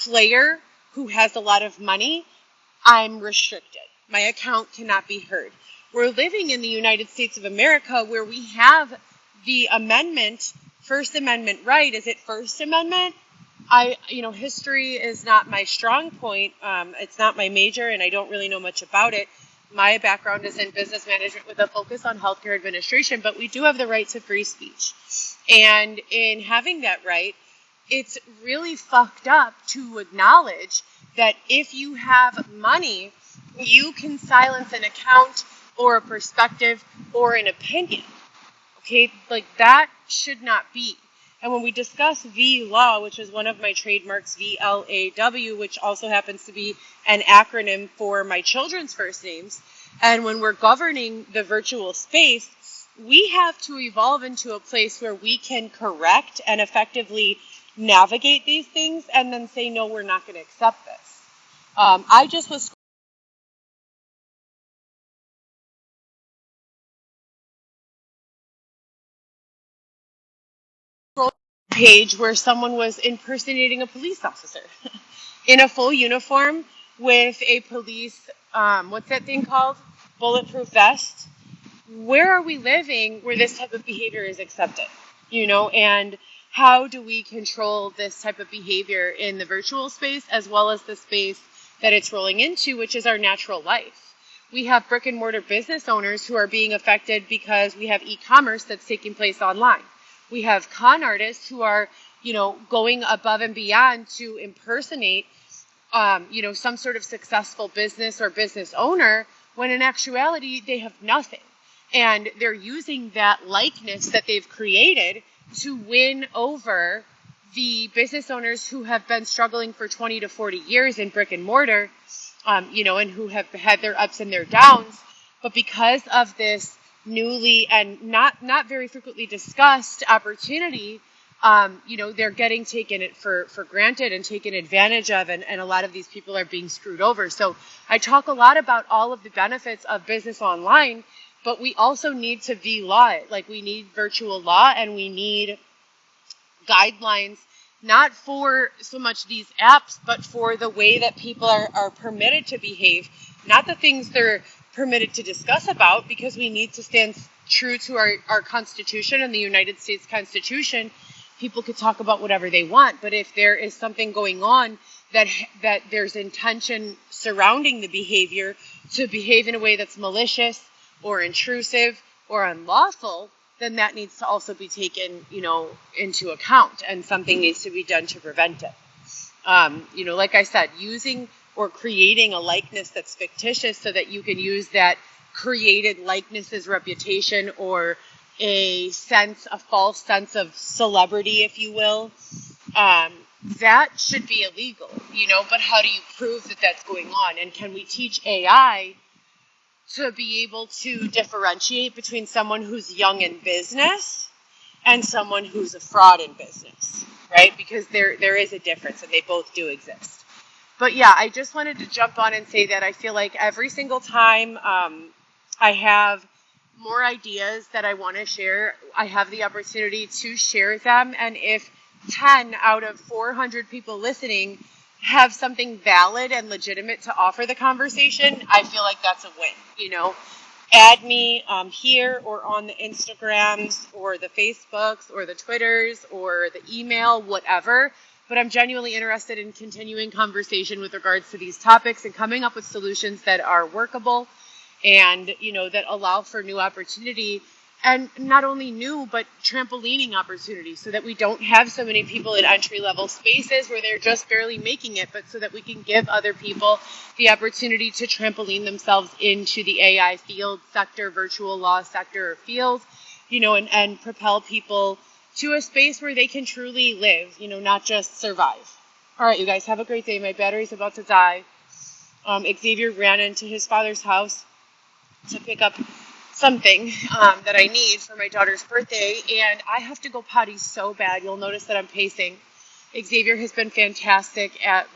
player who has a lot of money, I'm restricted. My account cannot be heard. We're living in the United States of America where we have the amendment, First Amendment right. Is it First Amendment? History is not my strong point. It's not my major, and I don't really know much about it. My background is in business management with a focus on healthcare administration, but we do have the right to free speech. And in having that right, it's really fucked up to acknowledge that if you have money, you can silence an account or a perspective or an opinion. Okay, like that should not be. And when we discuss V-Law, which is one of my trademarks, VLAW, which also happens to be an acronym for my children's first names, and when we're governing the virtual space, we have to evolve into a place where we can correct and effectively navigate these things and then say, no, we're not going to accept this. I just was page where someone was impersonating a police officer in a full uniform with a police, what's that thing called? Bulletproof vest. Where are we living where this type of behavior is accepted? And how do we control this type of behavior in the virtual space as well as the space that it's rolling into, which is our natural life? We have brick and mortar business owners who are being affected because we have e-commerce that's taking place online. We have con artists who are, going above and beyond to impersonate, some sort of successful business or business owner when in actuality they have nothing. And they're using that likeness that they've created to win over the business owners who have been struggling for 20 to 40 years in brick and mortar, and who have had their ups and their downs. But because of this newly and not very frequently discussed opportunity, they're getting taken for granted and taken advantage of, and a lot of these people are being screwed over. So I talk a lot about all of the benefits of business online, but we also need to V-law it. Like, we need virtual law, and we need guidelines, not for so much these apps, but for the way that people are permitted to behave, not the things they're permitted to discuss about, because we need to stand true to our Constitution and the United States Constitution. People could talk about whatever they want, but if there is something going on that there's intention surrounding the behavior to behave in a way that's malicious or intrusive or unlawful, then that needs to also be taken, into account, and something needs to be done to prevent it. Like I said, using or creating a likeness that's fictitious so that you can use that created likeness's reputation or a false sense of celebrity, if you will, that should be illegal, but how do you prove that that's going on? And can we teach AI to be able to differentiate between someone who's young in business and someone who's a fraud in business, right? Because there is a difference, and they both do exist. But yeah, I just wanted to jump on and say that I feel like every single time I have more ideas that I want to share, I have the opportunity to share them. And if 10 out of 400 people listening have something valid and legitimate to offer the conversation, I feel like that's a win. Add me here or on the Instagrams or the Facebooks or the Twitters or the email, whatever. But I'm genuinely interested in continuing conversation with regards to these topics and coming up with solutions that are workable and, that allow for new opportunity, and not only new, but trampolining opportunity, so that we don't have so many people in entry-level spaces where they're just barely making it, but so that we can give other people the opportunity to trampoline themselves into the AI field, sector, virtual law sector, or field, and propel people to a space where they can truly live, not just survive. All right, you guys, have a great day. My battery's about to die. Xavier ran into his father's house to pick up something that I need for my daughter's birthday, and I have to go potty so bad. You'll notice that I'm pacing. Xavier has been fantastic at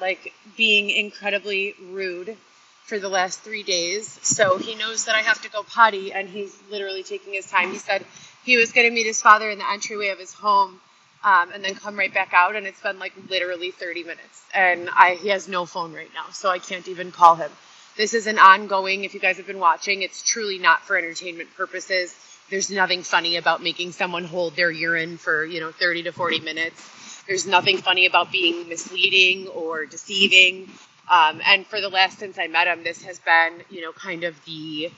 being incredibly rude for the last 3 days, so he knows that I have to go potty, and he's literally taking his time. He said he was going to meet his father in the entryway of his home and then come right back out, and it's been like literally 30 minutes. And he has no phone right now, so I can't even call him. This is an ongoing, if you guys have been watching, it's truly not for entertainment purposes. There's nothing funny about making someone hold their urine for, 30 to 40 minutes. There's nothing funny about being misleading or deceiving. And for the last, since I met him, this has been, kind of the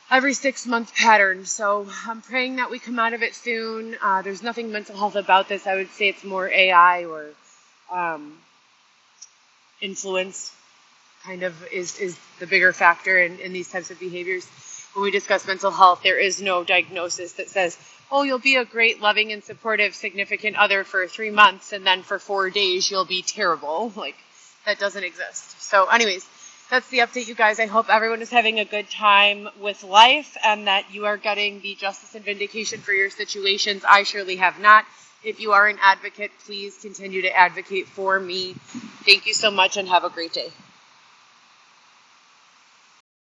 every 6-month pattern. So I'm praying that we come out of it soon. There's nothing mental health about this. I would say it's more AI or influence kind of is the bigger factor in these types of behaviors. When we discuss mental health, there is no diagnosis that says, oh, you'll be a great, loving, and supportive significant other for 3 months, and then for 4 days you'll be terrible. Like, that doesn't exist. So anyways, that's the update, you guys. I hope everyone is having a good time with life and that you are getting the justice and vindication for your situations. I surely have not. If you are an advocate, please continue to advocate for me. Thank you so much and have a great day.